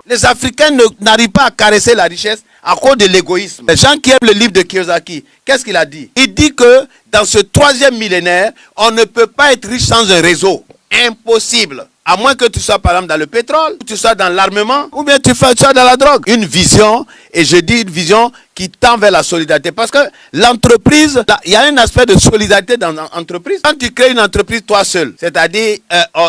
Les Africains n'arrivent pas à caresser la richesse à cause de l'égoïsme. Les gens qui aiment le livre de Kiyosaki, qu'est-ce qu'il a dit? Il dit que dans ce 3e millénaire, on ne peut pas être riche sans un réseau. Impossible. À moins que tu sois par exemple dans le pétrole, ou tu sois dans l'armement, ou bien tu sois dans la drogue. Une vision, et je dis une vision qui tend vers la solidarité. Parce que l'entreprise, il y a un aspect de solidarité dans l'entreprise. Quand tu crées une entreprise toi seul, c'est-à-dire,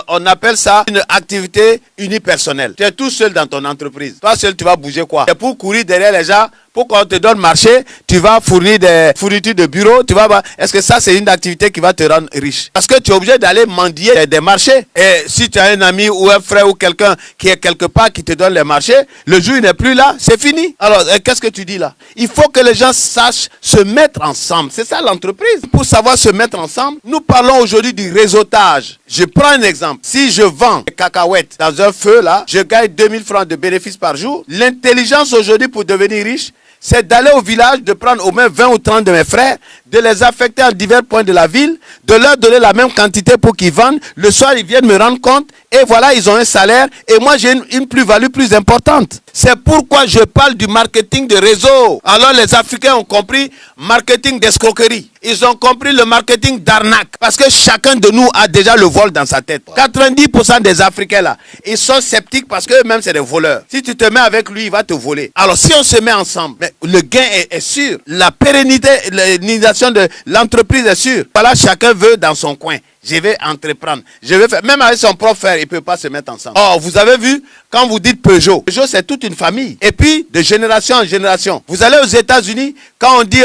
on appelle ça une activité unipersonnelle. Tu es tout seul dans ton entreprise. Toi seul, tu vas bouger quoi? C'est pour courir derrière les gens, pour qu'on te donne marché, tu vas fournir des fournitures de bureau, tu vas. Est-ce que ça, c'est une activité qui va te rendre riche? Parce que tu es obligé d'aller mendier des marchés. Et si tu as un ami ou un frère ou quelqu'un qui est quelque part qui te donne les marchés, le jour il n'est plus là, c'est fini. Alors, qu'est-ce que tu dis là? Il faut que les gens sachent se mettre ensemble. C'est ça l'entreprise. Pour savoir se mettre ensemble, nous parlons aujourd'hui du réseautage. Je prends un exemple. Si je vends des cacahuètes dans un feu là, je gagne 2000 francs de bénéfices par jour. L'intelligence aujourd'hui pour devenir riche, c'est d'aller au village, de prendre au moins 20 ou 30 de mes frères, de les affecter à divers points de la ville, de leur donner la même quantité pour qu'ils vendent. Le soir, ils viennent me rendre compte et voilà, ils ont un salaire et moi, j'ai une plus-value plus importante. C'est pourquoi je parle du marketing de réseau. Alors, les Africains ont compris marketing d'escroquerie. Ils ont compris le marketing d'arnaque. Parce que chacun de nous a déjà le vol dans sa tête. 90% des Africains là, ils sont sceptiques parce qu'eux-mêmes, c'est des voleurs. Si tu te mets avec lui, il va te voler. Alors, si on se met ensemble, mais le gain est sûr. La pérennité, l'initiation de l'entreprise est sûre. Voilà, chacun veut dans son coin. Je vais entreprendre. Je vais faire. Même avec son propre frère, il ne peut pas se mettre ensemble. Oh, vous avez vu, quand vous dites Peugeot, Peugeot, c'est toute une famille. Et puis, de génération en génération. Vous allez aux États-Unis, quand on dit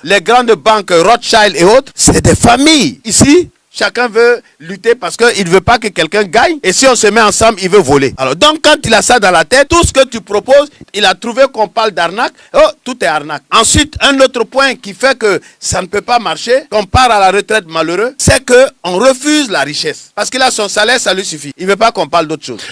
les grandes banques, Rothschild et autres, c'est des familles. Ici, chacun veut lutter parce qu'il ne veut pas que quelqu'un gagne. Et si on se met ensemble, il veut voler. Alors, donc, quand il a ça dans la tête, tout ce que tu proposes, il a trouvé qu'on parle d'arnaque. Oh, tout est arnaque. Ensuite, un autre point qui fait que ça ne peut pas marcher, qu'on part à la retraite malheureux, c'est qu'on refuse la richesse. Parce qu'il a son salaire, ça lui suffit. Il ne veut pas qu'on parle d'autre chose.